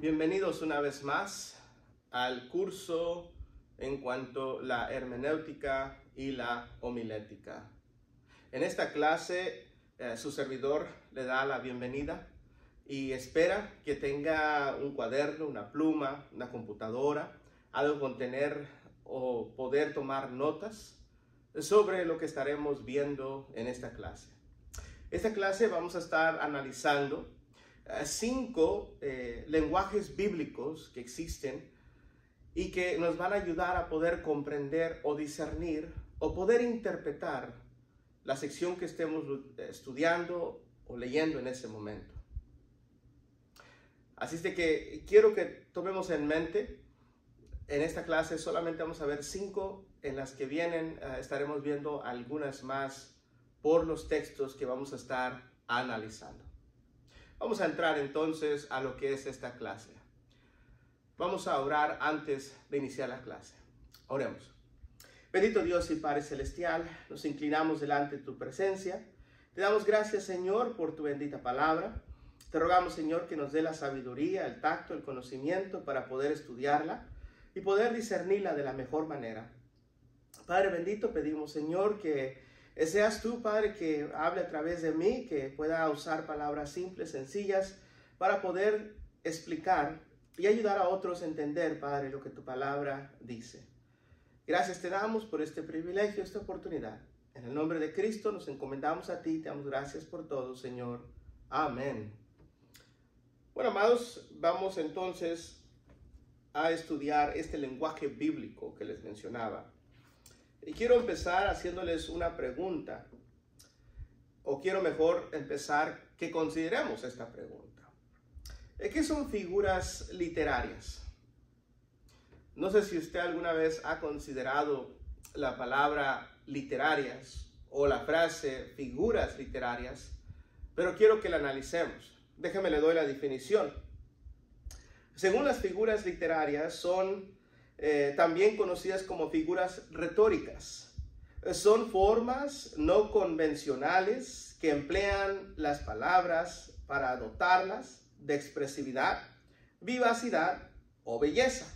Bienvenidos una vez más al curso en cuanto a la hermenéutica y la homilética. En esta clase, su servidor le da la bienvenida y espera que tenga un cuaderno, una pluma, una computadora, algo con tener o poder tomar notas sobre lo que estaremos viendo en esta clase. Esta clase vamos a estar analizando 5 lenguajes bíblicos que existen y que nos van a ayudar a poder comprender o discernir o poder interpretar la sección que estemos estudiando o leyendo en ese momento. Así es de que quiero que tomemos en mente, en esta clase solamente vamos a ver 5, en las que vienen estaremos viendo algunas más por los textos que vamos a estar analizando. Vamos a entrar entonces a lo que es esta clase. Vamos a orar antes de iniciar la clase. Oremos. Bendito Dios y Padre Celestial, nos inclinamos delante de tu presencia. Te damos gracias, Señor, por tu bendita palabra. Te rogamos, Señor, que nos dé la sabiduría, el tacto, el conocimiento para poder estudiarla y poder discernirla de la mejor manera. Padre bendito, pedimos, Señor, que seas tú, Padre, que hable a través de mí, que pueda usar palabras simples, sencillas, para poder explicar y ayudar a otros a entender, Padre, lo que tu palabra dice. Gracias te damos por este privilegio, esta oportunidad. En el nombre de Cristo nos encomendamos a ti, te damos gracias por todo, Señor. Amén. Bueno, amados, vamos entonces a estudiar este lenguaje bíblico que les mencionaba. Y quiero empezar haciéndoles una pregunta, o quiero mejor empezar que consideremos esta pregunta. ¿Qué son figuras literarias? No sé si usted alguna vez ha considerado la palabra literarias o la frase figuras literarias, pero quiero que la analicemos. Déjeme le doy la definición. Según las figuras literarias son también conocidas como figuras retóricas. Son formas no convencionales que emplean las palabras para dotarlas de expresividad, vivacidad o belleza,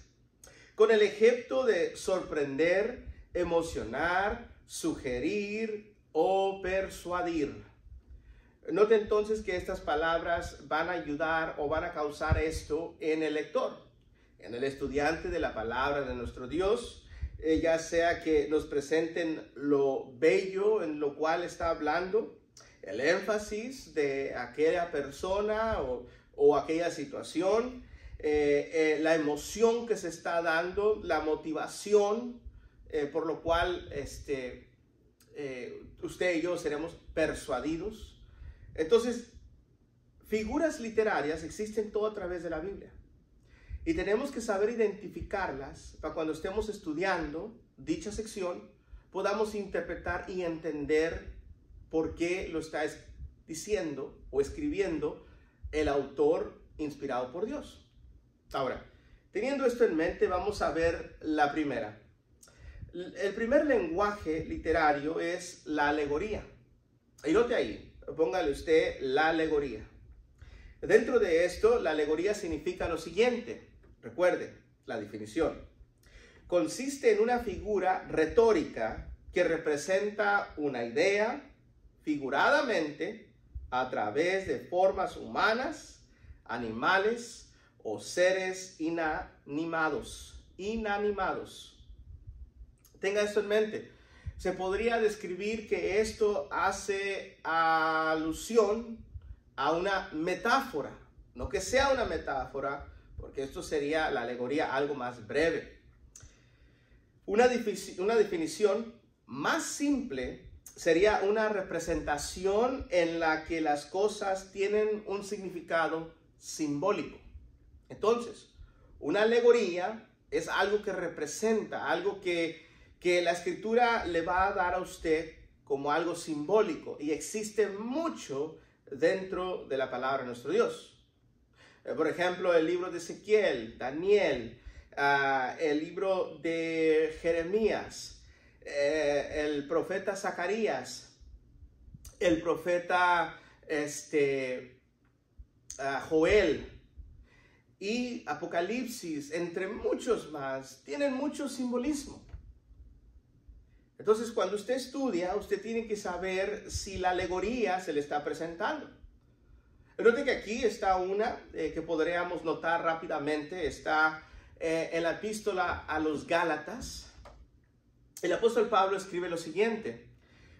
con el objeto de sorprender, emocionar, sugerir o persuadir. Note entonces que estas palabras van a ayudar o van a causar esto en el lector, en el estudiante de la palabra de nuestro Dios, ya sea que nos presenten lo bello en lo cual está hablando, el énfasis de aquella persona o aquella situación, la emoción que se está dando, la motivación por lo cual usted y yo seremos persuadidos. Entonces, figuras literarias existen todo a través de la Biblia. Y tenemos que saber identificarlas para cuando estemos estudiando dicha sección, podamos interpretar y entender por qué lo está diciendo o escribiendo el autor inspirado por Dios. Ahora, teniendo esto en mente, vamos a ver la primera. El primer lenguaje literario es la alegoría. Y note ahí, póngale usted la alegoría. Dentro de esto, la alegoría significa lo siguiente. Recuerde la definición. Consiste en una figura retórica que representa una idea figuradamente a través de formas humanas, animales o seres inanimados. Tenga esto en mente. Se podría describir que esto hace alusión a una metáfora. No que sea una metáfora, porque esto sería la alegoría algo más breve. Una definición más simple sería una representación en la que las cosas tienen un significado simbólico. Entonces, una alegoría es algo que representa, algo que la escritura le va a dar a usted como algo simbólico, y existe mucho dentro de la palabra de nuestro Dios. Por ejemplo, el libro de Ezequiel, Daniel, el libro de Jeremías, el profeta Zacarías, el profeta Joel, y Apocalipsis, entre muchos más, tienen mucho simbolismo. Entonces, cuando usted estudia, usted tiene que saber si la alegoría se le está presentando. Note que aquí está una que podríamos notar rápidamente, está en la epístola a los Gálatas. El apóstol Pablo escribe lo siguiente,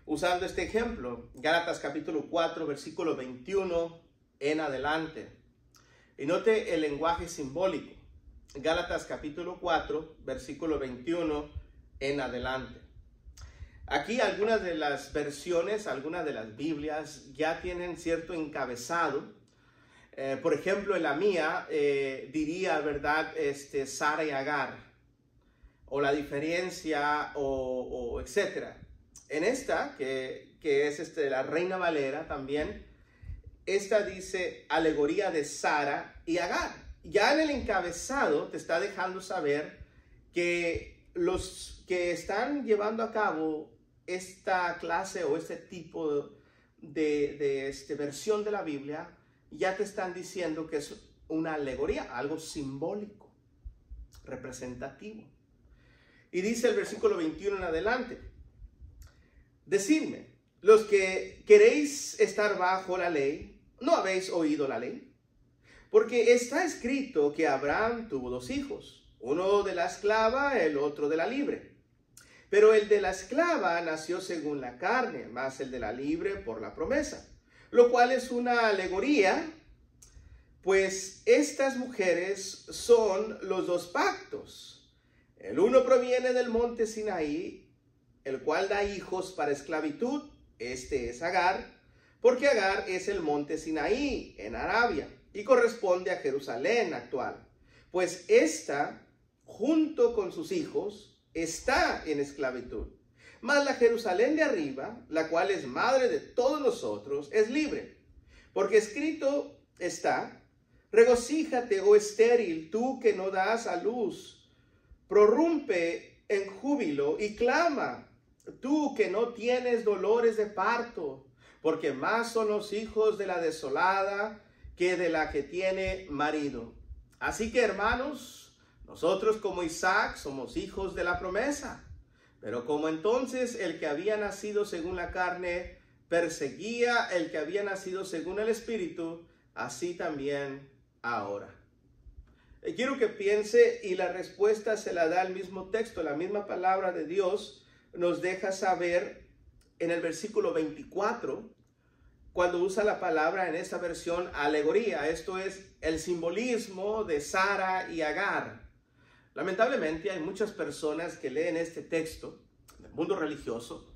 usando este ejemplo, Gálatas capítulo 4, versículo 21 en adelante. Y note el lenguaje simbólico, Gálatas capítulo 4, versículo 21 en adelante. Aquí algunas de las versiones, algunas de las Biblias ya tienen cierto encabezado. Por ejemplo, en la mía diría, ¿verdad? Sara y Agar, o la diferencia, o etcétera. En esta, que es la Reina Valera también, esta dice alegoría de Sara y Agar. Ya en el encabezado te está dejando saber que los que están llevando a cabo esta clase o este tipo de versión de la Biblia, ya te están diciendo que es una alegoría, algo simbólico, representativo. Y dice el versículo 21 en adelante, decidme, los que queréis estar bajo la ley, ¿no habéis oído la ley? Porque está escrito que Abraham tuvo dos hijos, uno de la esclava, el otro de la libre. Pero el de la esclava nació según la carne, más el de la libre por la promesa, lo cual es una alegoría, pues estas mujeres son los dos pactos. El uno proviene del monte Sinaí, el cual da hijos para esclavitud, este es Agar, porque Agar es el monte Sinaí en Arabia y corresponde a Jerusalén actual, pues esta, junto con sus hijos, está en esclavitud. Mas la Jerusalén de arriba, la cual es madre de todos nosotros, es libre. Porque escrito está, regocíjate, oh estéril, tú que no das a luz, prorrumpe en júbilo y clama, tú que no tienes dolores de parto, porque más son los hijos de la desolada que de la que tiene marido. Así que, hermanos, nosotros como Isaac somos hijos de la promesa, pero como entonces el que había nacido según la carne perseguía el que había nacido según el Espíritu, así también ahora. Quiero que piense y la respuesta se la da el mismo texto, la misma palabra de Dios nos deja saber en el versículo 24, cuando usa la palabra en esta versión alegoría, esto es el simbolismo de Sara y Agar. Lamentablemente hay muchas personas que leen este texto del mundo religioso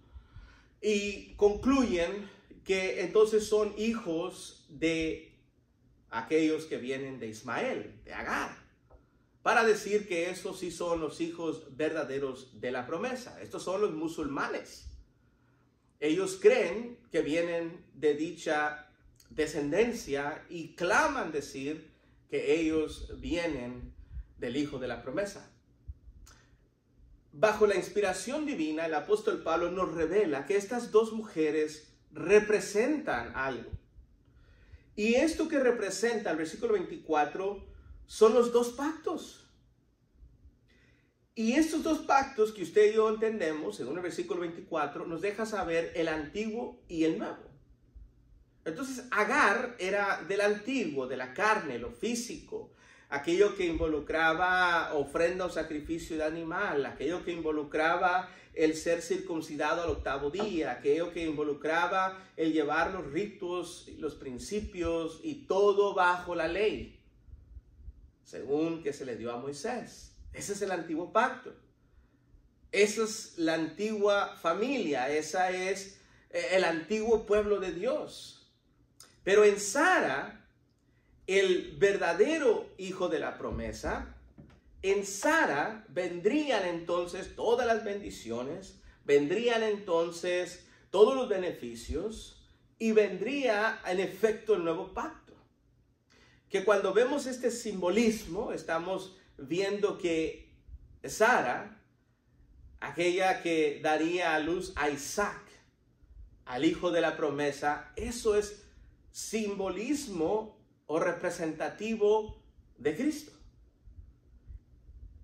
y concluyen que entonces son hijos de aquellos que vienen de Ismael, de Agar, para decir que esos sí son los hijos verdaderos de la promesa. Estos son los musulmanes. Ellos creen que vienen de dicha descendencia y claman decir que ellos vienen del hijo de la promesa. Bajo la inspiración divina, el apóstol Pablo nos revela que estas dos mujeres representan algo. Y esto que representa el versículo 24 son los dos pactos. Y estos dos pactos que usted y yo entendemos, según el versículo 24, nos deja saber el antiguo y el nuevo. Entonces, Agar era del antiguo, de la carne, lo físico, aquello que involucraba ofrenda o sacrificio de animal, aquello que involucraba el ser circuncidado al octavo día, aquello que involucraba el llevar los ritos, los principios y todo bajo la ley, según que se le dio a Moisés. Ese es el antiguo pacto. Esa es la antigua familia, esa es el antiguo pueblo de Dios. Pero en Sara, el verdadero hijo de la promesa, en Sara vendrían entonces todas las bendiciones, vendrían entonces todos los beneficios y vendría en efecto el nuevo pacto. Que cuando vemos este simbolismo, estamos viendo que Sara, aquella que daría a luz a Isaac, al hijo de la promesa, eso es simbolismo o representativo de Cristo.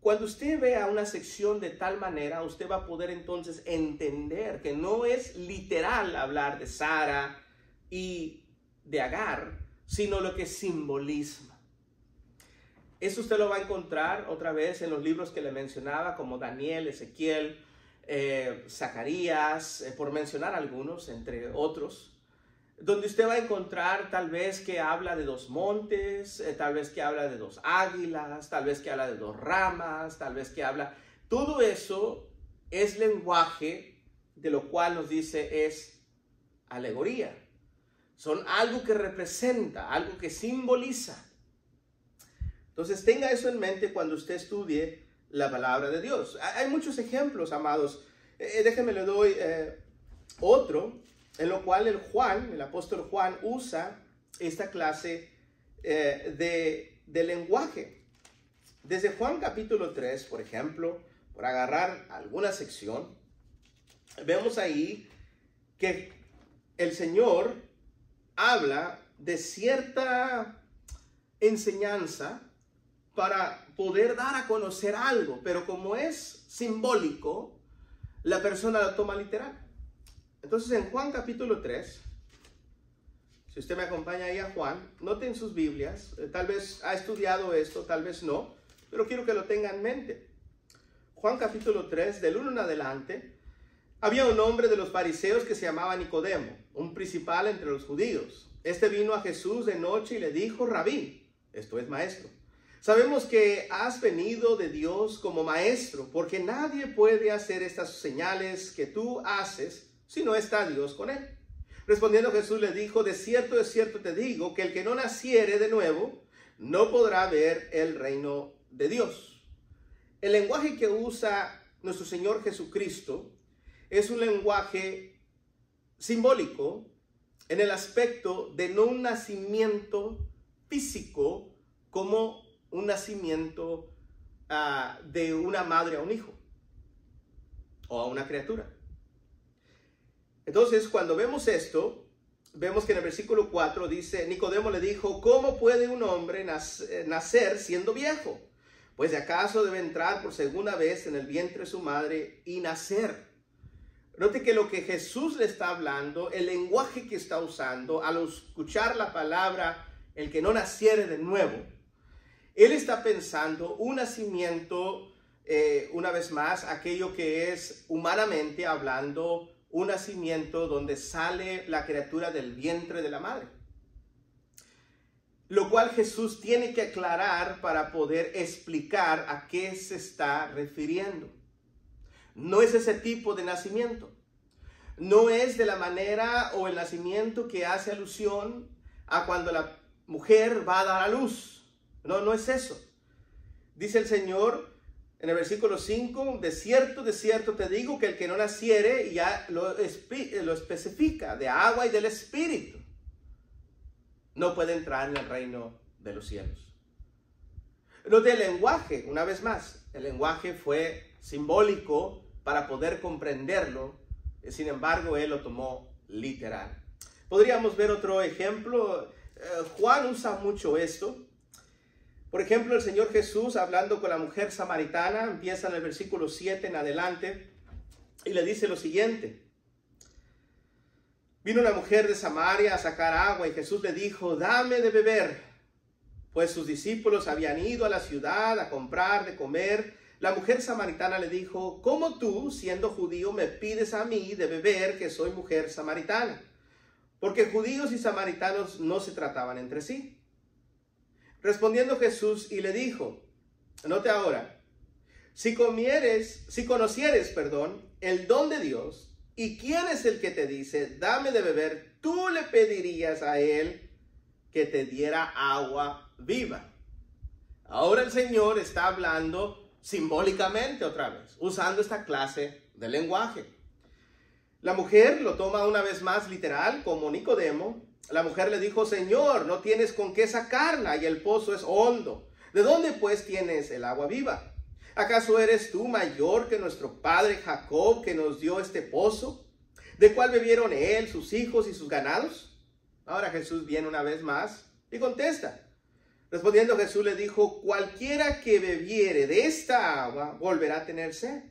Cuando usted vea una sección de tal manera, usted va a poder entonces entender que no es literal hablar de Sara y de Agar, sino lo que simboliza. Eso usted lo va a encontrar otra vez en los libros que le mencionaba, como Daniel, Ezequiel, Zacarías, por mencionar algunos, entre otros, donde usted va a encontrar tal vez que habla de dos montes, tal vez que habla de dos águilas, tal vez que habla de dos ramas, tal vez que habla... Todo eso es lenguaje, de lo cual nos dice es alegoría. Son algo que representa, algo que simboliza. Entonces tenga eso en mente cuando usted estudie la palabra de Dios. Hay muchos ejemplos, amados. Déjenme le doy otro, en lo cual el apóstol Juan usa esta clase de lenguaje. Desde Juan capítulo 3, por ejemplo, por agarrar alguna sección, vemos ahí que el Señor habla de cierta enseñanza para poder dar a conocer algo, pero como es simbólico, la persona lo toma literal. Entonces en Juan capítulo 3, si usted me acompaña ahí a Juan, noten sus Biblias, tal vez ha estudiado esto, tal vez no, pero quiero que lo tenga en mente. Juan capítulo 3, del 1 en adelante, había un hombre de los fariseos que se llamaba Nicodemo, un principal entre los judíos. Este vino a Jesús de noche y le dijo: Rabí, esto es maestro, sabemos que has venido de Dios como maestro, porque nadie puede hacer estas señales que tú haces si no está Dios con él. Respondiendo Jesús le dijo: de cierto te digo, que el que no naciere de nuevo no podrá ver el reino de Dios. El lenguaje que usa nuestro Señor Jesucristo es un lenguaje simbólico en el aspecto de no un nacimiento físico como un nacimiento de una madre a un hijo o a una criatura. Entonces, cuando vemos esto, vemos que en el versículo 4 dice: Nicodemo le dijo: ¿cómo puede un hombre nacer siendo viejo? Pues de acaso debe entrar por segunda vez en el vientre de su madre y nacer. Note que lo que Jesús le está hablando, el lenguaje que está usando, al escuchar la palabra, el que no naciere de nuevo, él está pensando un nacimiento, una vez más, aquello que es humanamente hablando, un nacimiento donde sale la criatura del vientre de la madre. Lo cual Jesús tiene que aclarar para poder explicar a qué se está refiriendo. No es ese tipo de nacimiento. No es de la manera o el nacimiento que hace alusión a cuando la mujer va a dar a luz. No, no es eso. Dice el Señor en el versículo 5, de cierto te digo que el que no naciere, ya lo especifica, de agua y del Espíritu, no puede entrar en el reino de los cielos. Lo del lenguaje, una vez más, el lenguaje fue simbólico para poder comprenderlo, sin embargo, él lo tomó literal. Podríamos ver otro ejemplo. Juan usa mucho esto. Por ejemplo, el Señor Jesús, hablando con la mujer samaritana, empieza en el versículo 7 en adelante, y le dice lo siguiente: vino una mujer de Samaria a sacar agua, y Jesús le dijo: dame de beber. Pues sus discípulos habían ido a la ciudad a comprar de comer. La mujer samaritana le dijo: ¿cómo tú, siendo judío, me pides a mí de beber, que soy mujer samaritana? Porque judíos y samaritanos no se trataban entre sí. Respondiendo Jesús y le dijo, note ahora, si conocieres, el don de Dios, y quién es el que te dice, dame de beber, tú le pedirías a él que te diera agua viva. Ahora el Señor está hablando simbólicamente otra vez, usando esta clase de lenguaje. La mujer lo toma una vez más literal, como Nicodemo. La mujer le dijo: Señor, no tienes con qué sacarla y el pozo es hondo. ¿De dónde pues tienes el agua viva? ¿Acaso eres tú mayor que nuestro padre Jacob, que nos dio este pozo, de cual bebieron él, sus hijos y sus ganados? Ahora Jesús viene una vez más y contesta: Respondiendo Jesús le dijo, cualquiera que bebiere de esta agua volverá a tener sed.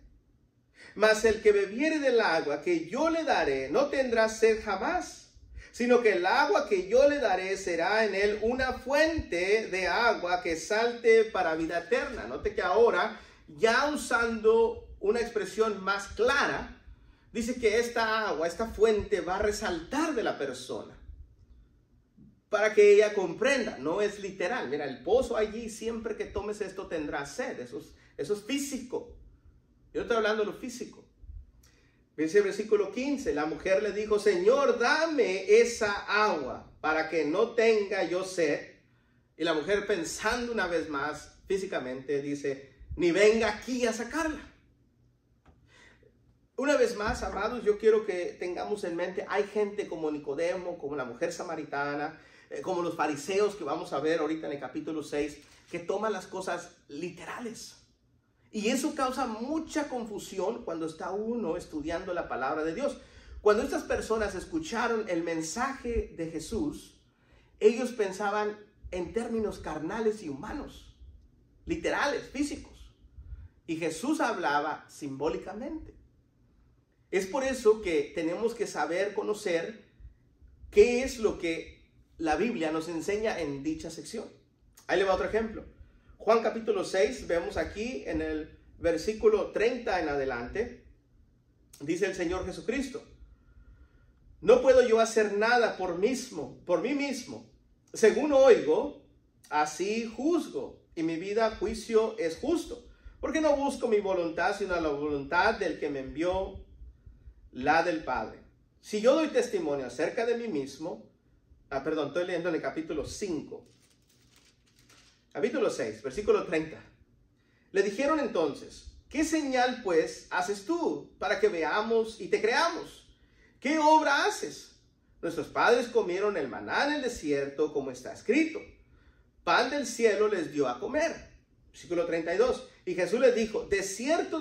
Mas el que bebiere del agua que yo le daré no tendrá sed jamás, sino que el agua que yo le daré será en él una fuente de agua que salte para vida eterna. Note que ahora, ya usando una expresión más clara, dice que esta agua, esta fuente va a resaltar de la persona para que ella comprenda. No es literal. Mira, el pozo allí, siempre que tomes esto tendrás sed. Eso es físico. Yo estoy hablando de lo físico. Dice el versículo 15, la mujer le dijo, Señor, dame esa agua para que no tenga yo sed. Y la mujer, pensando una vez más físicamente, dice, ni venga aquí a sacarla. Una vez más, amados, yo quiero que tengamos en mente, hay gente como Nicodemo, como la mujer samaritana, como los fariseos que vamos a ver ahorita en el capítulo 6, que toman las cosas literales. Y eso causa mucha confusión cuando está uno estudiando la palabra de Dios. Cuando estas personas escucharon el mensaje de Jesús, ellos pensaban en términos carnales y humanos, literales, físicos. Y Jesús hablaba simbólicamente. Es por eso que tenemos que saber conocer qué es lo que la Biblia nos enseña en dicha sección. Ahí le va otro ejemplo. Juan capítulo 6, vemos aquí en el versículo 30 en adelante, dice el Señor Jesucristo, no puedo yo hacer nada por mí mismo. Según oigo, así juzgo, y mi vida juicio es justo, porque no busco mi voluntad, sino la voluntad del que me envió, la del Padre. Si yo doy testimonio acerca de mí mismo, estoy leyendo en el capítulo 5, capítulo 6, versículo 30. Le dijeron entonces, ¿qué señal pues haces tú para que veamos y te creamos? ¿Qué obra haces? Nuestros padres comieron el maná en el desierto, como está escrito. Pan del cielo les dio a comer. Versículo 32. Y Jesús les dijo, de cierto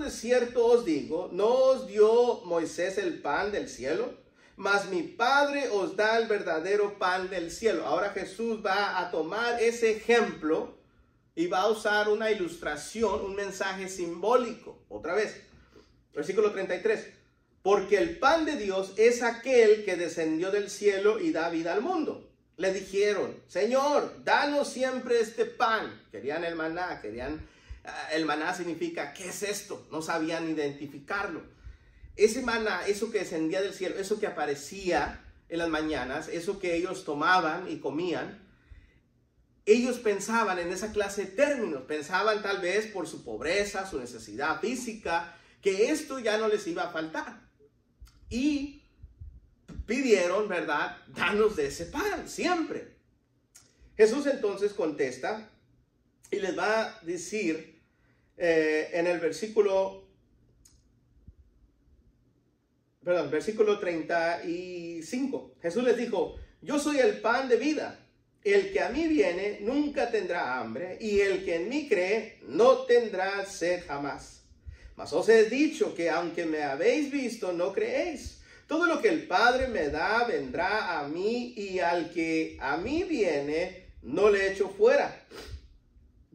os digo, no os dio Moisés el pan del cielo, mas mi Padre os da el verdadero pan del cielo. Ahora Jesús va a tomar ese ejemplo y va a usar una ilustración, un mensaje simbólico. Otra vez, versículo 33. Porque el pan de Dios es aquel que descendió del cielo y da vida al mundo. Le dijeron, Señor, danos siempre este pan. Querían el maná, el maná significa, ¿qué es esto? No sabían identificarlo. Ese maná, eso que descendía del cielo, eso que aparecía en las mañanas, eso que ellos tomaban y comían, ellos pensaban en esa clase de términos, pensaban tal vez por su pobreza, su necesidad física, que esto ya no les iba a faltar. Y pidieron, ¿verdad? Danos de ese pan, siempre. Jesús entonces contesta y les va a decir en el versículo 35. Jesús les dijo, yo soy el pan de vida. El que a mí viene nunca tendrá hambre, y el que en mí cree no tendrá sed jamás. Mas os he dicho que aunque me habéis visto, no creéis. Todo lo que el Padre me da vendrá a mí, y al que a mí viene no le echo fuera.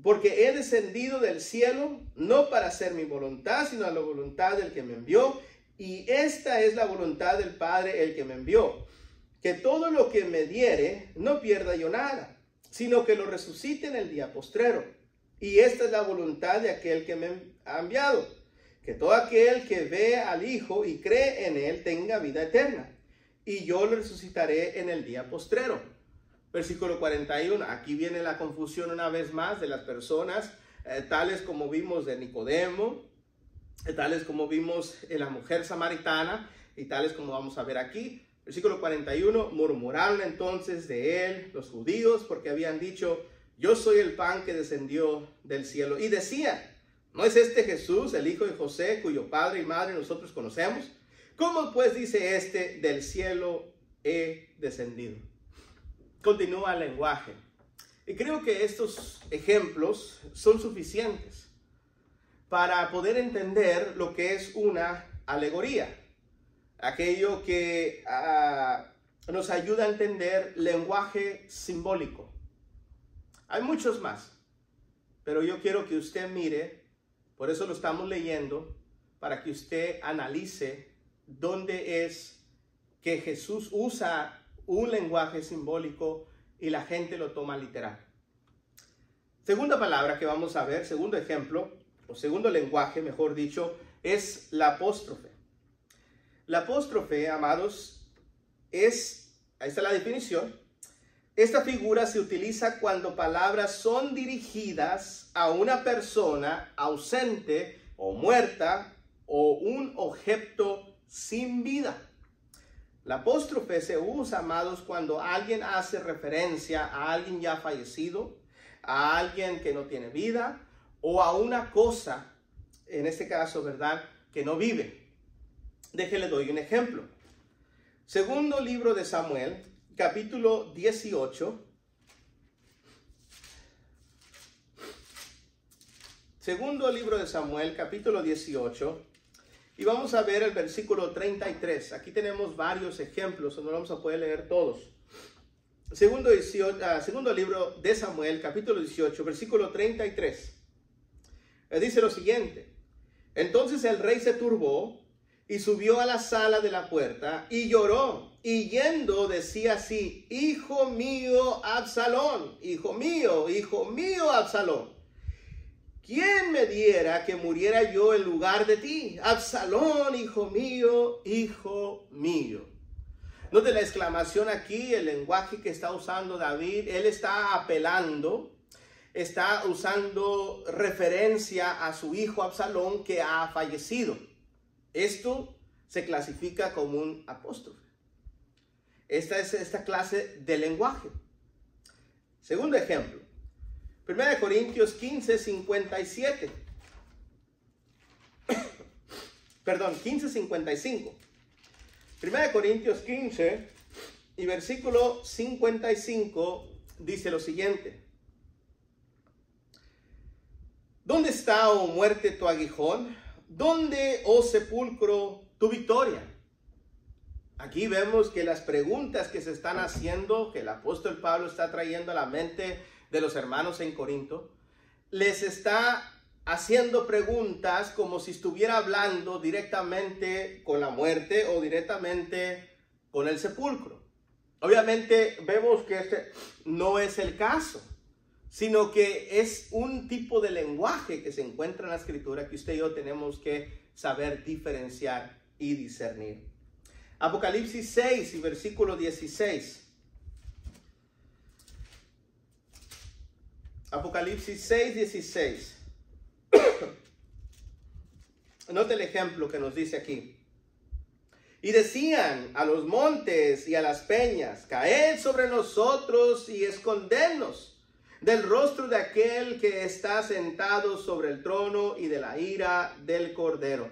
Porque he descendido del cielo no para hacer mi voluntad, sino a la voluntad del que me envió. Y esta es la voluntad del Padre, el que me envió, que todo lo que me diere no pierda yo nada, sino que lo resucite en el día postrero. Y esta es la voluntad de aquel que me ha enviado, que todo aquel que ve al Hijo y cree en él tenga vida eterna, y yo lo resucitaré en el día postrero. Versículo 41, aquí viene la confusión una vez más de las personas, tales como vimos de Nicodemo, tales como vimos en la mujer samaritana, y tales como vamos a ver aquí. Versículo 41, murmuraron entonces de él los judíos, porque habían dicho, yo soy el pan que descendió del cielo. Y decían, ¿no es este Jesús, el hijo de José, cuyo padre y madre nosotros conocemos? ¿Cómo pues dice este, del cielo he descendido? Continúa el lenguaje. Y creo que estos ejemplos son suficientes para poder entender lo que es una alegoría. Aquello que nos ayuda a entender lenguaje simbólico. Hay muchos más, pero yo quiero que usted mire, por eso lo estamos leyendo, para que usted analice dónde es que Jesús usa un lenguaje simbólico y la gente lo toma literal. Segunda palabra que vamos a ver, segundo ejemplo, o segundo lenguaje, mejor dicho, es la apóstrofe. La apóstrofe, amados, ahí está la definición. Esta figura se utiliza cuando palabras son dirigidas a una persona ausente o muerta o un objeto sin vida. La apóstrofe se usa, amados, cuando alguien hace referencia a alguien ya fallecido, a alguien que no tiene vida o a una cosa, en este caso, ¿verdad?, que no vive. Déjele doy un ejemplo. Segundo libro de Samuel, capítulo 18. Segundo libro de Samuel, capítulo 18. Y vamos a ver el versículo 33. Aquí tenemos varios ejemplos, no vamos a poder leer todos. Segundo libro de Samuel, capítulo 18, versículo 33. Dice lo siguiente. Entonces el rey se turbó y subió a la sala de la puerta y lloró. Y yendo decía así: hijo mío Absalón, hijo mío, Absalón. ¿Quién me diera que muriera yo en lugar de ti? Absalón, hijo mío, hijo mío. Note la exclamación aquí, el lenguaje que está usando David. Él está apelando, está usando referencia a su hijo Absalón que ha fallecido. Esto se clasifica como un apóstrofe. Esta es esta clase de lenguaje. Segundo ejemplo. 1 Corintios 15, 57. Perdón, 15, 55. 1 Corintios 15 y versículo 55 dice lo siguiente. ¿Dónde está, oh muerte, tu aguijón? ¿Dónde, oh sepulcro, tu victoria? Aquí vemos que las preguntas que se están haciendo, que el apóstol Pablo está trayendo a la mente de los hermanos en Corinto, les está haciendo preguntas como si estuviera hablando directamente con la muerte o directamente con el sepulcro. Obviamente vemos que este no es el caso, sino que es un tipo de lenguaje que se encuentra en la Escritura que usted y yo tenemos que saber diferenciar y discernir. Apocalipsis 6 y versículo 16. Apocalipsis 6, 16. Note el ejemplo que nos dice aquí. Y decían a los montes y a las peñas: caed sobre nosotros y escondednos del rostro de aquel que está sentado sobre el trono y de la ira del Cordero.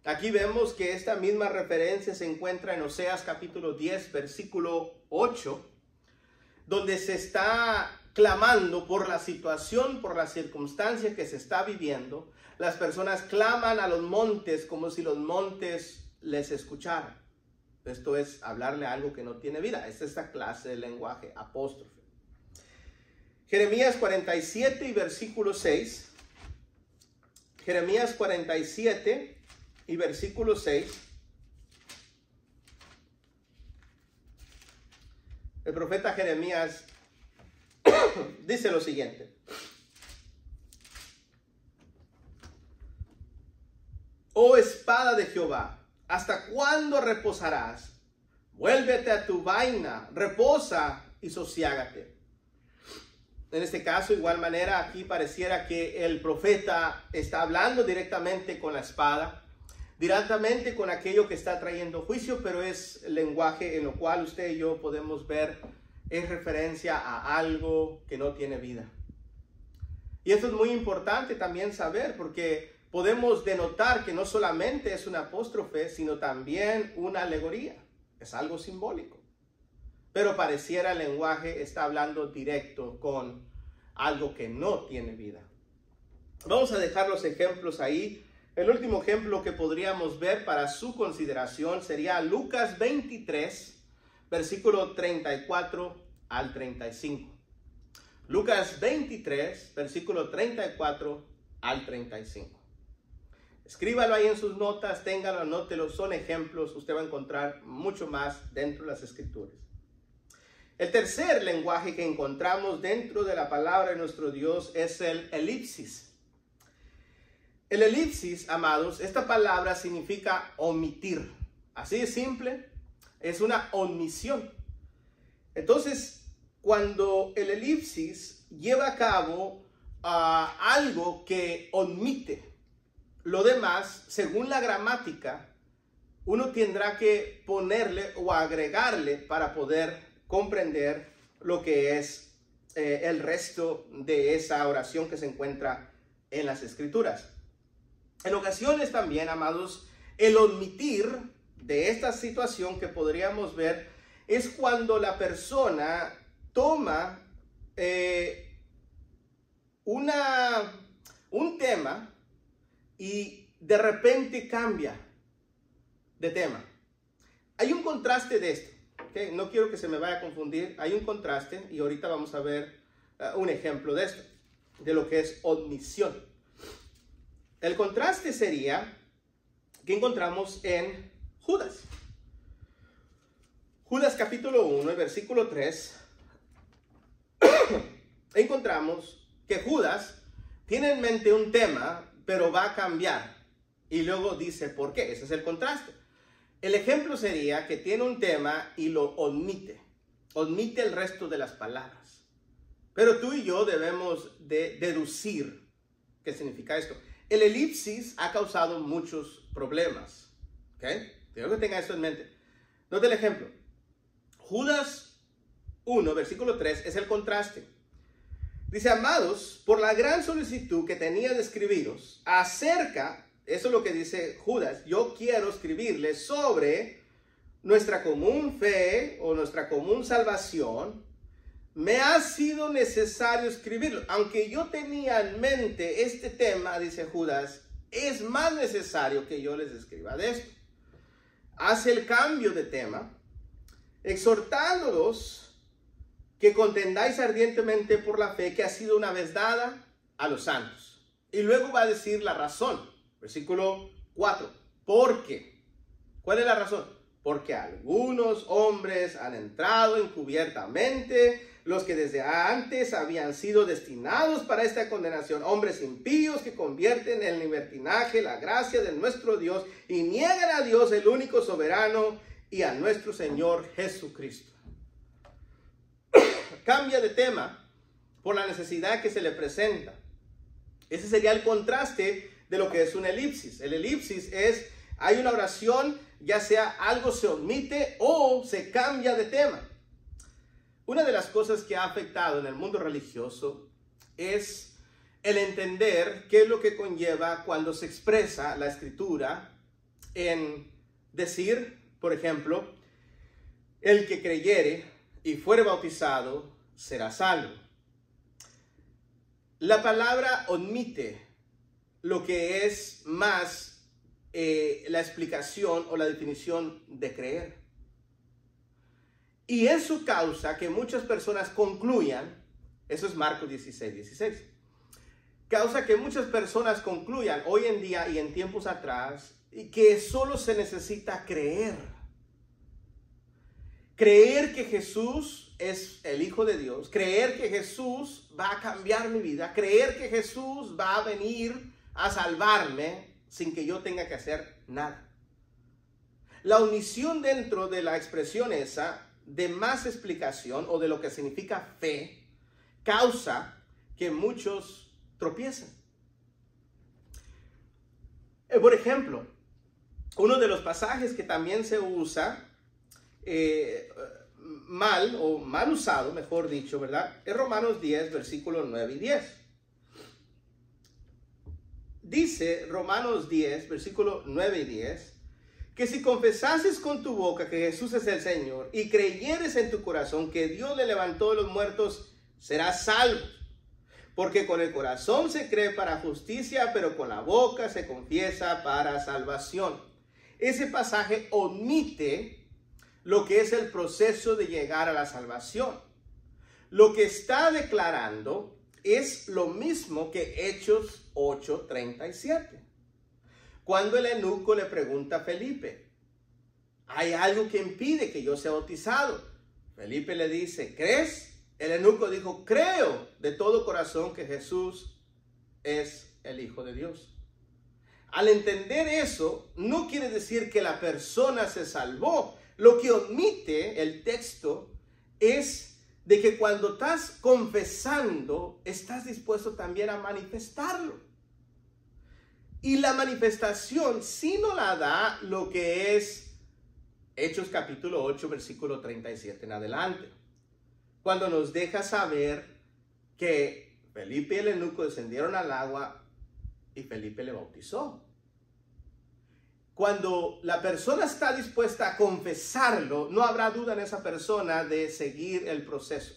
Aquí vemos que esta misma referencia se encuentra en Oseas capítulo 10, versículo 8, donde se está clamando por la situación, por la circunstancia que se está viviendo. Las personas claman a los montes como si los montes les escucharan. Esto es hablarle a algo que no tiene vida. Es esta clase de lenguaje, apóstrofe. Jeremías 47 y versículo 6. Jeremías 47 y versículo 6. El profeta Jeremías dice lo siguiente. Oh espada de Jehová, ¿hasta cuándo reposarás? Vuélvete a tu vaina, reposa y sosiágate. En este caso, igual manera, aquí pareciera que el profeta está hablando directamente con la espada, directamente con aquello que está trayendo juicio, pero es el lenguaje en lo cual usted y yo podemos ver es referencia a algo que no tiene vida. Y esto es muy importante también saber, porque podemos denotar que no solamente es una apóstrofe, sino también una alegoría. Es algo simbólico. Pero pareciera el lenguaje está hablando directo con algo que no tiene vida. Vamos a dejar los ejemplos ahí. El último ejemplo que podríamos ver para su consideración sería Lucas 23, versículo 34 al 35. Lucas 23, versículo 34 al 35. Escríbalo ahí en sus notas, téngalo, anótelo, son ejemplos. Usted va a encontrar mucho más dentro de las Escrituras. El tercer lenguaje que encontramos dentro de la palabra de nuestro Dios es el elipsis. El elipsis, amados, esta palabra significa omitir. Así de simple, es una omisión. Entonces, cuando el elipsis lleva a cabo algo que omite lo demás, según la gramática, uno tendrá que ponerle o agregarle para poder comprender lo que es el resto de esa oración que se encuentra en las Escrituras. En ocasiones también, amados, el omitir de esta situación que podríamos ver es cuando la persona toma un tema y de repente cambia de tema. Hay un contraste de esto, ¿okay? No quiero que se me vaya a confundir. Hay un contraste y ahorita vamos a ver un ejemplo de esto, de lo que es omisión. El contraste sería que encontramos en Judas. Judas capítulo 1, versículo 3. Encontramos que Judas tiene en mente un tema, pero va a cambiar. Y luego dice por qué. Ese es el contraste. El ejemplo sería que tiene un tema y lo omite. Omite el resto de las palabras. Pero tú y yo debemos de deducir qué significa esto. El elipsis ha causado muchos problemas. ¿Okay? Quiero que tenga esto en mente. Note el ejemplo. Judas 1, versículo 3 es el contraste. Dice, amados, por la gran solicitud que tenía de escribiros acerca, eso es lo que dice Judas, yo quiero escribirles sobre nuestra común fe o nuestra común salvación. Me ha sido necesario escribirlo. Aunque yo tenía en mente este tema, dice Judas, es más necesario que yo les escriba de esto. Hace el cambio de tema, exhortándolos que contendáis ardientemente por la fe que ha sido una vez dada a los santos. Y luego va a decir la razón. Versículo 4. ¿Por qué? ¿Cuál es la razón? Porque algunos hombres han entrado encubiertamente, los que desde antes habían sido destinados para esta condenación, hombres impíos que convierten en libertinaje la gracia de nuestro Dios y niegan a Dios, el único soberano, y a nuestro Señor Jesucristo. Cambia de tema por la necesidad que se le presenta. Ese sería el contraste de lo que es un elipsis. El elipsis es, hay una oración, ya sea algo se omite o se cambia de tema. Una de las cosas que ha afectado en el mundo religioso es el entender qué es lo que conlleva cuando se expresa la Escritura en decir, por ejemplo, el que creyere y fuere bautizado será salvo. La palabra omite lo que es más la explicación o la definición de creer. Y eso causa que muchas personas concluyan, eso es Marcos 16:16, causa que muchas personas concluyan hoy en día y en tiempos atrás que solo se necesita creer. Creer que Jesús es el Hijo de Dios, creer que Jesús va a cambiar mi vida, creer que Jesús va a venir a salvarme sin que yo tenga que hacer nada. La omisión dentro de la expresión esa de más explicación o de lo que significa fe causa que muchos tropiezan. Por ejemplo, uno de los pasajes que también se usa mal usado, mejor dicho, ¿verdad? Es Romanos 10, versículos 9 y 10. Dice Romanos 10, versículos 9 y 10, que si confesases con tu boca que Jesús es el Señor y creyeres en tu corazón que Dios le levantó de los muertos, serás salvo. Porque con el corazón se cree para justicia, pero con la boca se confiesa para salvación. Ese pasaje omite lo que es el proceso de llegar a la salvación. lo que está declarando es lo mismo que Hechos 8:37. Cuando el eunuco le pregunta a Felipe, ¿hay algo que impide que yo sea bautizado? Felipe le dice, ¿crees? El eunuco dijo, creo de todo corazón que Jesús es el Hijo de Dios. Al entender eso, no quiere decir que la persona se salvó. Lo que omite el texto es de que cuando estás confesando, estás dispuesto también a manifestarlo. Y la manifestación sí nos la da lo que es Hechos capítulo 8, versículo 37 en adelante. Cuando nos deja saber que Felipe y el eunuco descendieron al agua y Felipe le bautizó. Cuando la persona está dispuesta a confesarlo, no habrá duda en esa persona de seguir el proceso.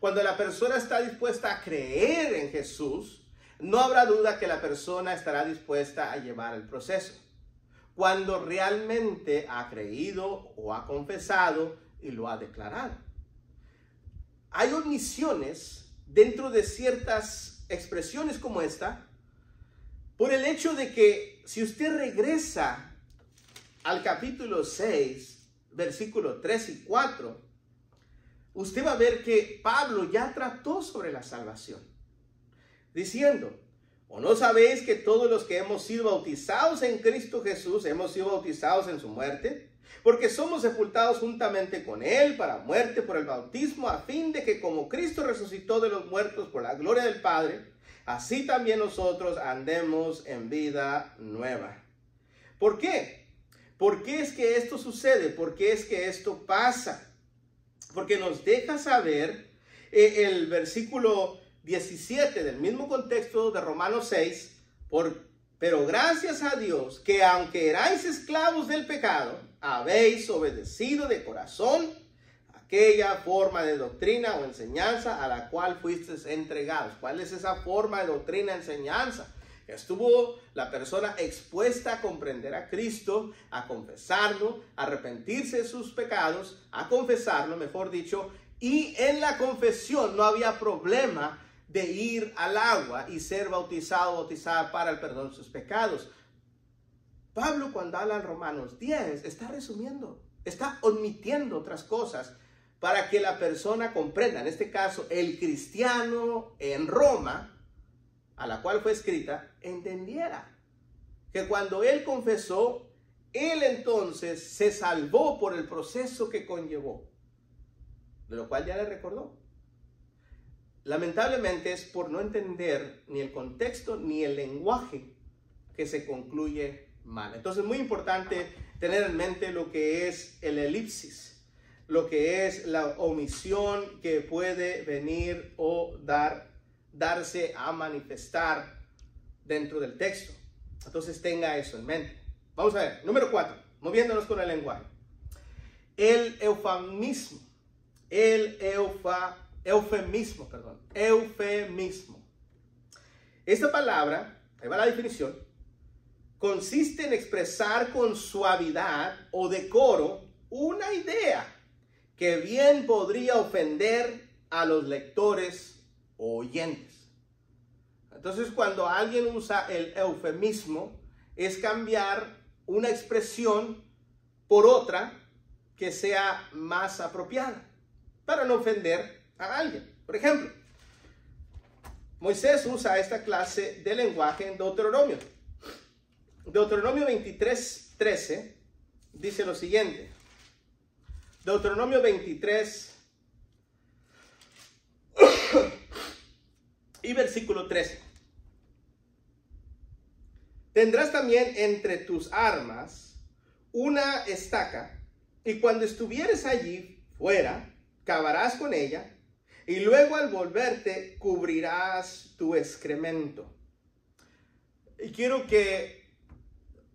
Cuando la persona está dispuesta a creer en Jesús, no habrá duda que la persona estará dispuesta a llevar el proceso. Cuando realmente ha creído o ha confesado y lo ha declarado. Hay omisiones dentro de ciertas expresiones como esta, por el hecho de que si usted regresa al capítulo 6, versículos 3 y 4, usted va a ver que Pablo ya trató sobre la salvación, diciendo, ¿o no sabéis que todos los que hemos sido bautizados en Cristo Jesús hemos sido bautizados en su muerte? Porque somos sepultados juntamente con él para muerte por el bautismo, a fin de que como Cristo resucitó de los muertos por la gloria del Padre, así también nosotros andemos en vida nueva. ¿Por qué? ¿Por qué es que esto sucede? ¿Por qué es que esto pasa? Porque nos deja saber el versículo 17 del mismo contexto de Romanos 6, pero gracias a Dios que aunque erais esclavos del pecado, habéis obedecido de corazón aquella forma de doctrina o enseñanza a la cual fuisteis entregados. ¿Cuál es esa forma de doctrina o enseñanza? Estuvo la persona expuesta a comprender a Cristo, a confesarlo, a arrepentirse de sus pecados, a confesarlo, mejor dicho, y en la confesión no había problema de ir al agua y ser bautizado o bautizada para el perdón de sus pecados. Pablo, cuando habla en Romanos 10, está resumiendo, está omitiendo otras cosas para que la persona comprenda. En este caso, el cristiano en Roma, a la cual fue escrita, entendiera que cuando él confesó, él entonces se salvó por el proceso que conllevó, de lo cual ya le recordó. Lamentablemente es por no entender ni el contexto ni el lenguaje que se concluye mal. Entonces es muy importante tener en mente lo que es el elipsis, lo que es la omisión que puede venir o darse a manifestar dentro del texto. Entonces tenga eso en mente. Vamos a ver, número 4, moviéndonos con el lenguaje. El eufemismo. Eufemismo. Esta palabra, ahí va la definición, consiste en expresar con suavidad o decoro una idea que bien podría ofender a los lectores o oyentes. Entonces, cuando alguien usa el eufemismo, es cambiar una expresión por otra que sea más apropiada, para no ofender a alguien. Por ejemplo, Moisés usa esta clase de lenguaje en Deuteronomio. Deuteronomio 23:13 dice lo siguiente. Deuteronomio 23 y versículo 13. Tendrás también entre tus armas una estaca, y cuando estuvieres allí fuera, cavarás con ella, y luego al volverte cubrirás tu excremento. Y quiero que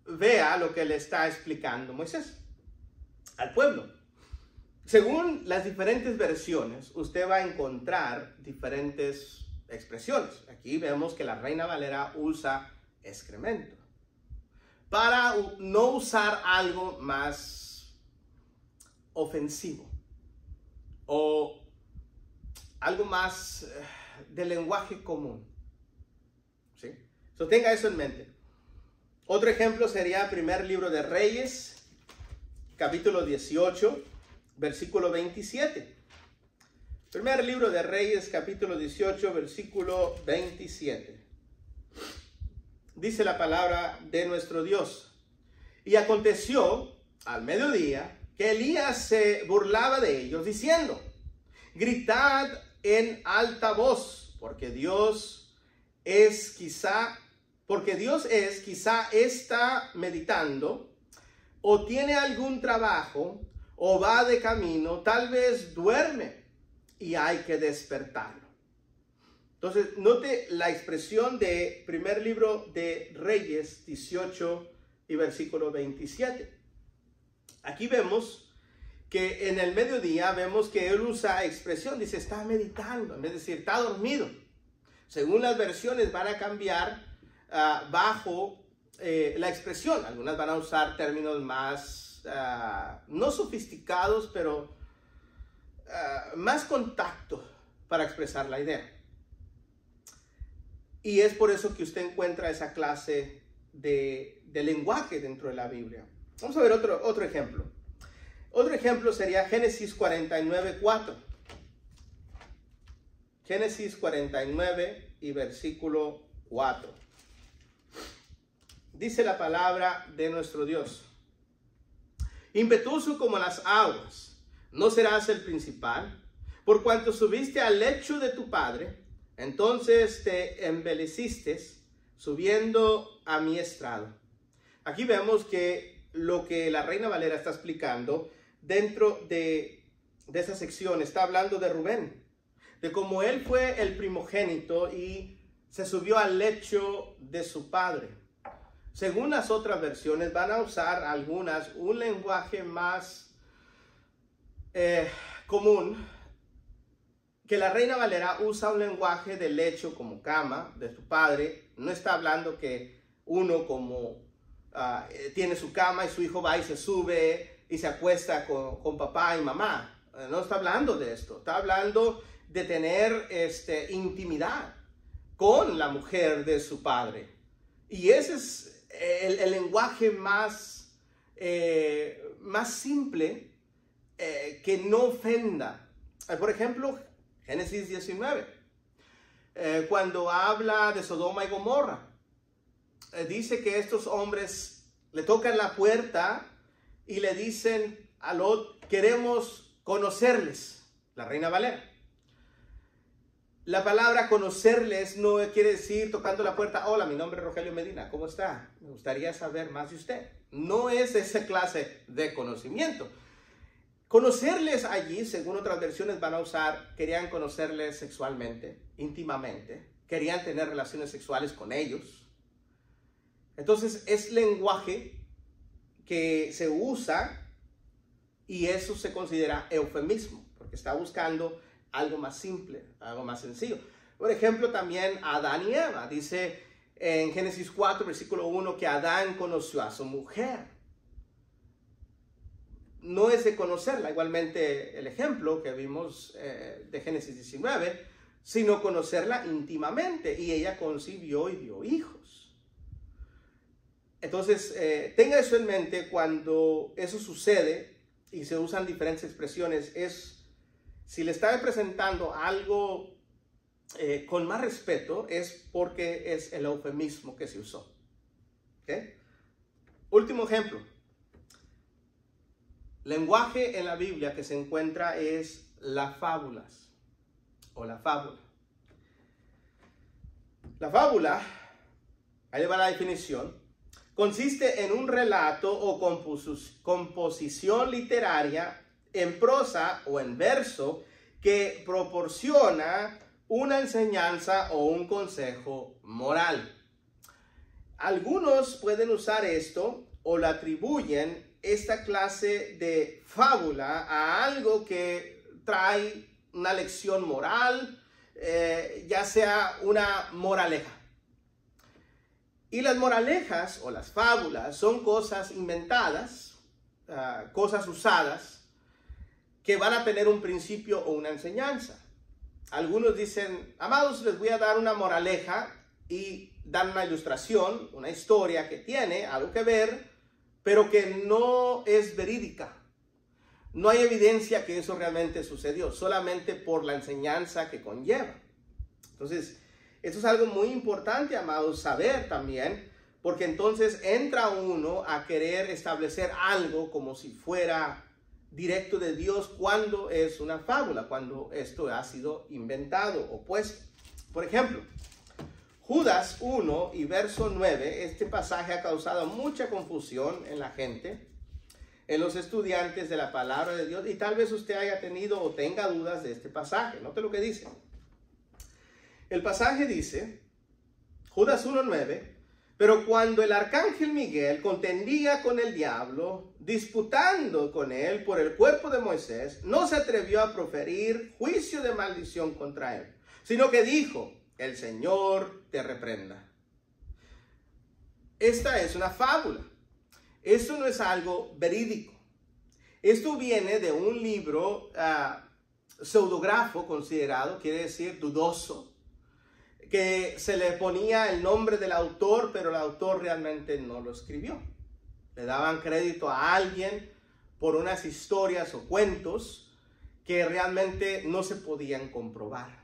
vea lo que le está explicando Moisés al pueblo. Según las diferentes versiones, usted va a encontrar diferentes expresiones. Aquí vemos que la Reina Valera usa excremento, para no usar algo más ofensivo o algo más de lenguaje común. ¿Sí? So, tenga eso en mente. Otro ejemplo sería primer libro de Reyes, capítulo 18, versículo 27. Primer libro de Reyes, capítulo 18, versículo 27. Dice la palabra de nuestro Dios. Y aconteció al mediodía que Elías se burlaba de ellos, diciendo: gritad en alta voz, porque Dios quizá está meditando, o tiene algún trabajo, o va de camino, tal vez duerme, y hay que despertarlo. Entonces, note la expresión de primer libro de Reyes 18 y versículo 27. Aquí vemos que en el mediodía vemos que él usa expresión, dice está meditando, en vez de decir está dormido. Según las versiones van a cambiar bajo la expresión. Algunas van a usar términos más, no sofisticados, pero más contacto para expresar la idea. Y es por eso que usted encuentra esa clase de lenguaje dentro de la Biblia. Vamos a ver otro ejemplo. Otro ejemplo sería Génesis 49:4. Génesis 49 y versículo 4. Dice la palabra de nuestro Dios: impetuoso como las aguas, no serás el principal, por cuanto subiste al lecho de tu padre, entonces te embeleciste subiendo a mi estrado. Aquí vemos que lo que la Reina Valera está explicando dentro de esa sección está hablando de Rubén, de cómo él fue el primogénito y se subió al lecho de su padre. Según las otras versiones van a usar algunas un lenguaje más común, que la Reina Valera usa un lenguaje de lecho como cama de tu padre. No está hablando que uno como tiene su cama y su hijo va y se sube y se acuesta con papá y mamá. No está hablando de esto. Está hablando de tener intimidad con la mujer de su padre. Y ese es el lenguaje más simple, que no ofenda. Por ejemplo, Génesis 19, cuando habla de Sodoma y Gomorra, dice que estos hombres le tocan la puerta y le dicen a Lot: queremos conocerles. La Reina Valera. La palabra conocerles no quiere decir tocando la puerta: hola, mi nombre es Rogelio Medina, ¿cómo está? Me gustaría saber más de usted. No es esa clase de conocimiento. Conocerles allí, según otras versiones van a usar, querían conocerles sexualmente, íntimamente, querían tener relaciones sexuales con ellos. Entonces es lenguaje que se usa y eso se considera eufemismo, porque está buscando algo más simple, algo más sencillo. Por ejemplo, también Adán y Eva. Dice en Génesis 4, versículo 1, que Adán conoció a su mujer. No es de conocerla, igualmente el ejemplo que vimos de Génesis 19, sino conocerla íntimamente. Y ella concibió y dio hijos. Entonces, tenga eso en mente cuando eso sucede y se usan diferentes expresiones. Si le está presentando algo con más respeto, es porque es el eufemismo que se usó. ¿Okay? Último ejemplo. Lenguaje en la Biblia que se encuentra es las fábulas o la fábula. La fábula, ahí va la definición, consiste en un relato o composición literaria en prosa o en verso que proporciona una enseñanza o un consejo moral. Algunos pueden usar esto o le atribuyen esta clase de fábula a algo que trae una lección moral, ya sea una moraleja. Y las moralejas o las fábulas son cosas inventadas, cosas usadas, que van a tener un principio o una enseñanza. algunos dicen, amados, les voy a dar una moraleja y dan una ilustración, una historia que tiene algo que ver, pero que no es verídica. No hay evidencia que eso realmente sucedió, solamente por la enseñanza que conlleva. Entonces, esto es algo muy importante, amados, saber también, porque entonces entra uno a querer establecer algo como si fuera directo de Dios cuando es una fábula, cuando esto ha sido inventado o puesto. Por ejemplo, Judas 1 y verso 9, este pasaje ha causado mucha confusión en la gente, en los estudiantes de la palabra de Dios, y tal vez usted haya tenido o tenga dudas de este pasaje. Note lo que dice. El pasaje dice, Judas 1:9, pero cuando el arcángel Miguel contendía con el diablo, disputando con él por el cuerpo de Moisés, no se atrevió a proferir juicio de maldición contra él, sino que dijo, el Señor te reprenda. Esta es una fábula. Esto no es algo verídico. Esto viene de un libro pseudógrafo considerado, quiere decir dudoso, que se le ponía el nombre del autor, pero el autor realmente no lo escribió. Le daban crédito a alguien por unas historias o cuentos que realmente no se podían comprobar.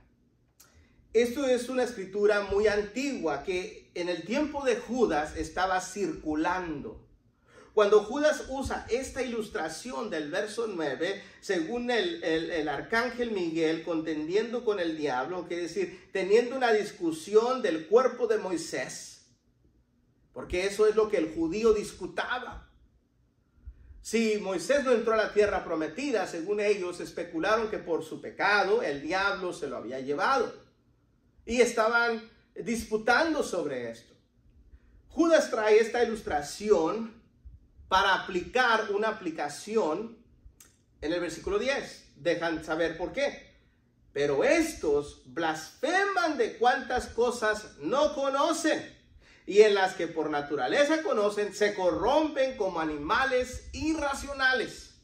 Esto es una escritura muy antigua que en el tiempo de Judas estaba circulando. Cuando Judas usa esta ilustración del verso 9, según el arcángel Miguel contendiendo con el diablo, quiere decir, teniendo una discusión del cuerpo de Moisés, porque eso es lo que el judío disputaba. Si Moisés no entró a la tierra prometida, según ellos especularon que por su pecado el diablo se lo había llevado. Y estaban disputando sobre esto. Judas trae esta ilustración para aplicar una aplicación en el versículo 10. Dejan saber por qué. Pero estos blasfeman de cuantas cosas no conocen, y en las que por naturaleza conocen, se corrompen como animales irracionales.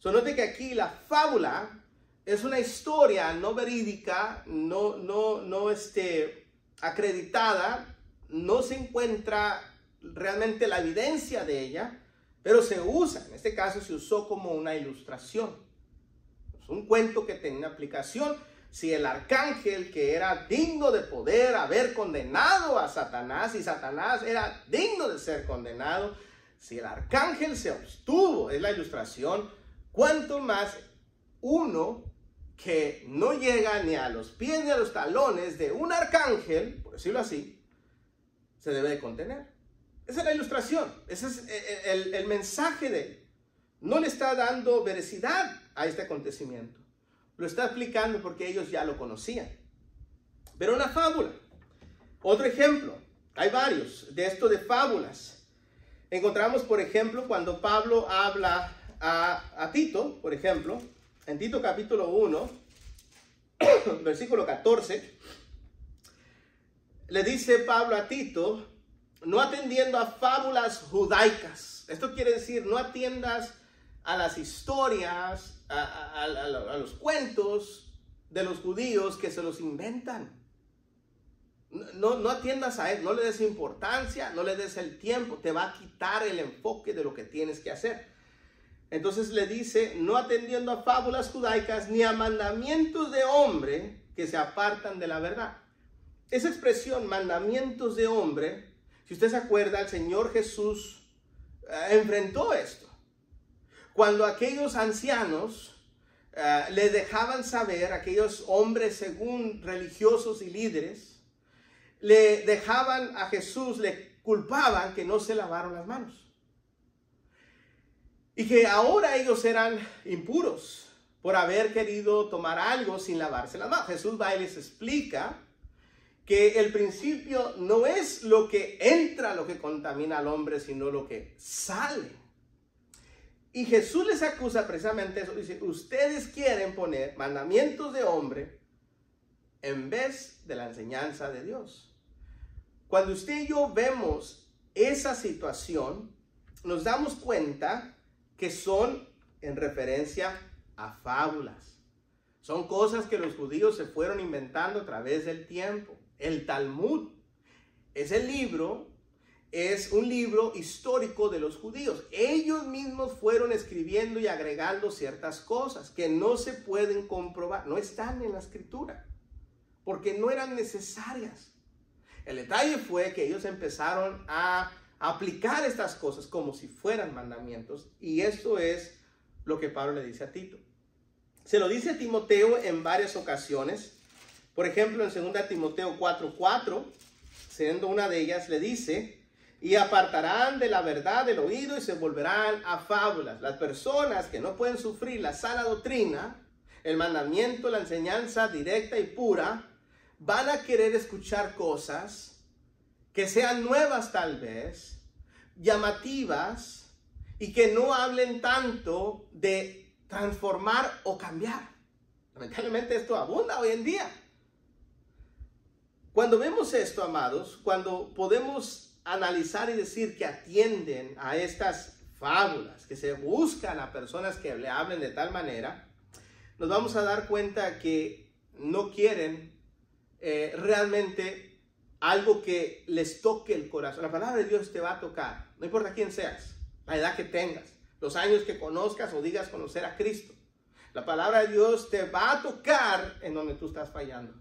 Note que aquí la fábula es una historia no verídica, no acreditada, no se encuentra realmente la evidencia de ella, pero se usa, en este caso se usó como una ilustración. Es un cuento que tenía una aplicación. Si el arcángel, que era digno de poder haber condenado a Satanás, y Satanás era digno de ser condenado, si el arcángel se abstuvo, es la ilustración, cuánto más uno que no llega ni a los pies ni a los talones de un arcángel, por decirlo así, se debe de contener. Esa es la ilustración, ese es el mensaje de él. No le está dando veracidad a este acontecimiento. Lo está explicando porque ellos ya lo conocían. Pero una fábula. Otro ejemplo, hay varios de esto de fábulas. Encontramos, por ejemplo, cuando Pablo habla a Tito, por ejemplo, en Tito capítulo 1, versículo 14, le dice Pablo a Tito, no atendiendo a fábulas judaicas. Esto quiere decir, no atiendas a las historias, a los cuentos de los judíos que se los inventan. No atiendas a él, no le des importancia, no le des el tiempo, te va a quitar el enfoque de lo que tienes que hacer. Entonces le dice, no atendiendo a fábulas judaicas ni a mandamientos de hombre que se apartan de la verdad. Esa expresión, mandamientos de hombre, si usted se acuerda, el Señor Jesús enfrentó esto. Cuando aquellos ancianos le dejaban saber, aquellos hombres según religiosos y líderes, le dejaban a Jesús, le culpaban que no se lavaron las manos. Y que ahora ellos eran impuros por haber querido tomar algo sin lavarse las manos. Jesús va y les explica que el principio no es lo que entra lo que contamina al hombre, sino lo que sale. Y Jesús les acusa precisamente eso. Dice, ustedes quieren poner mandamientos de hombre en vez de la enseñanza de Dios. Cuando usted y yo vemos esa situación, nos damos cuenta que son en referencia a fábulas. Son cosas que los judíos se fueron inventando a través del tiempo. El Talmud es un libro histórico de los judíos. Ellos mismos fueron escribiendo y agregando ciertas cosas que no se pueden comprobar, no están en la escritura, porque no eran necesarias. El detalle fue que ellos empezaron a aplicar estas cosas como si fueran mandamientos, y esto es lo que Pablo le dice a Tito. Se lo dice a Timoteo en varias ocasiones. Por ejemplo, en 2 Timoteo 4:4, siendo una de ellas, le dice: y apartarán de la verdad del oído y se volverán a fábulas. Las personas que no pueden sufrir la sana doctrina, el mandamiento, la enseñanza directa y pura, van a querer escuchar cosas que sean nuevas tal vez, llamativas, y que no hablen tanto de transformar o cambiar. Lamentablemente esto abunda hoy en día. Cuando vemos esto, amados, cuando podemos analizar y decir que atienden a estas fábulas, que se buscan a personas que le hablen de tal manera, nos vamos a dar cuenta que no quieren realmente algo que les toque el corazón. La palabra de Dios te va a tocar, no importa quién seas, la edad que tengas, los años que conozcas o digas conocer a Cristo. La palabra de Dios te va a tocar en donde tú estás fallando.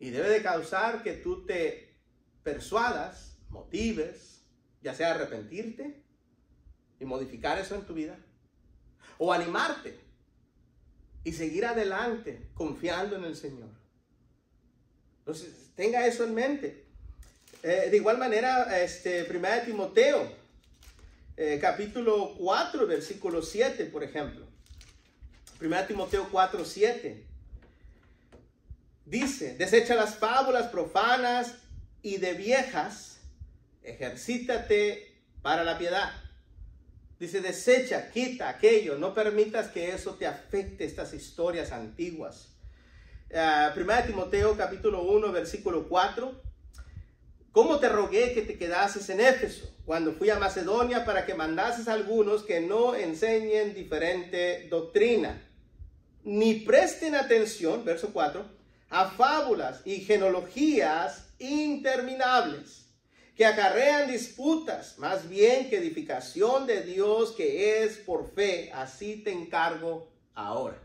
Y debe de causar que tú te persuadas, motives, ya sea arrepentirte y modificar eso en tu vida, o animarte y seguir adelante confiando en el Señor. Entonces, tenga eso en mente. De igual manera, 1 Timoteo, capítulo 4, versículo 7, por ejemplo. 1 Timoteo 4, 7. Dice: desecha las fábulas profanas y de viejas, ejercítate para la piedad. Dice: desecha, quita aquello, no permitas que eso te afecte, estas historias antiguas. 1 Timoteo capítulo 1, versículo 4. ¿Cómo te rogué que te quedases en Éfeso cuando fui a Macedonia para que mandases a algunos que no enseñen diferente doctrina, ni presten atención, verso 4, a fábulas y genealogías interminables que acarrean disputas, más bien que edificación de Dios que es por fe? Así te encargo ahora.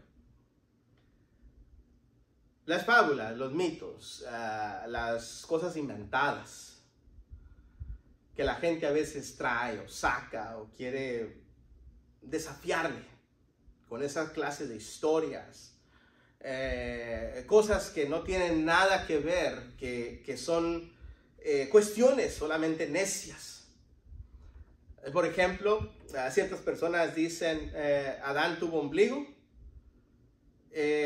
Las fábulas, los mitos, las cosas inventadas que la gente a veces trae o saca o quiere desafiarle con esas clases de historias, cosas que no tienen nada que ver, que son cuestiones solamente necias. Por ejemplo, ciertas personas dicen Adán tuvo ombligo.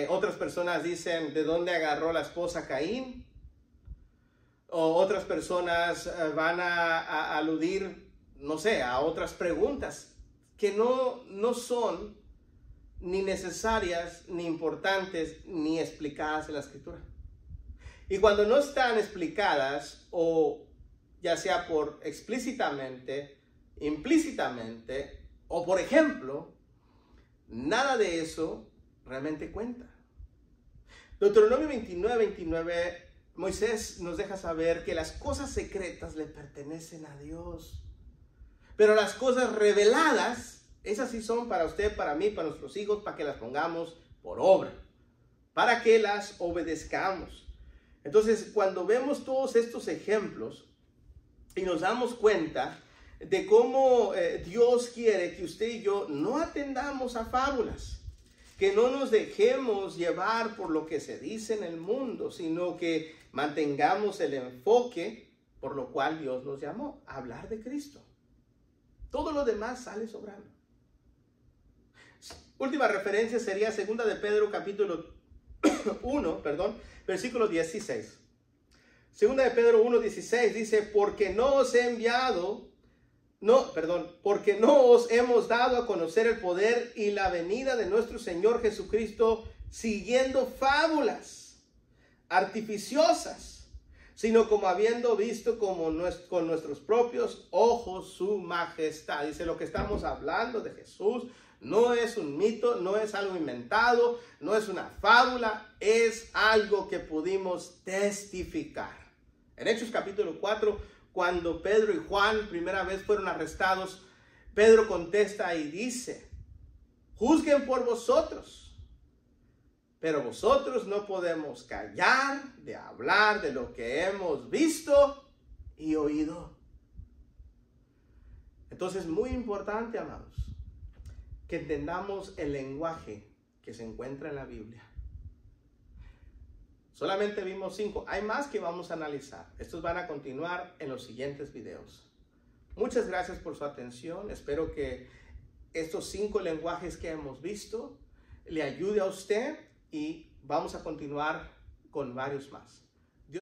Otras personas dicen ¿de dónde agarró la esposa Caín? O otras personas van a aludir, no sé, a otras preguntas que no son ni necesarias, ni importantes, ni explicadas en la Escritura. Y cuando no están explicadas, o ya sea por explícitamente, implícitamente, o por ejemplo, nada de eso realmente cuenta. Deuteronomio 29, Moisés nos deja saber que las cosas secretas le pertenecen a Dios, pero las cosas reveladas, esas sí son para usted, para mí, para nuestros hijos, para que las pongamos por obra, para que las obedezcamos. Entonces, cuando vemos todos estos ejemplos y nos damos cuenta de cómo Dios quiere que usted y yo no atendamos a fábulas, que no nos dejemos llevar por lo que se dice en el mundo, sino que mantengamos el enfoque por lo cual Dios nos llamó, a hablar de Cristo. Todo lo demás sale sobrando. Última referencia sería 2 de Pedro capítulo 1, versículo 16. 2 de Pedro 1, 16 dice: porque no os hemos dado a conocer el poder y la venida de nuestro Señor Jesucristo siguiendo fábulas artificiosas, sino como habiendo visto con nuestros propios ojos su majestad. Dice, lo que estamos hablando de Jesús No es un mito, no es algo inventado, no es una fábula, es algo que pudimos testificar. En Hechos capítulo 4, cuando Pedro y Juan primera vez fueron arrestados, Pedro contesta y dice, juzguen por vosotros, pero vosotros no podemos callar de hablar de lo que hemos visto y oído. Entonces es muy importante, amados, que entendamos el lenguaje que se encuentra en la Biblia. Solamente vimos 5. Hay más que vamos a analizar. Estos van a continuar en los siguientes videos. Muchas gracias por su atención. Espero que estos 5 lenguajes que hemos visto le ayude a usted y vamos a continuar con varios más.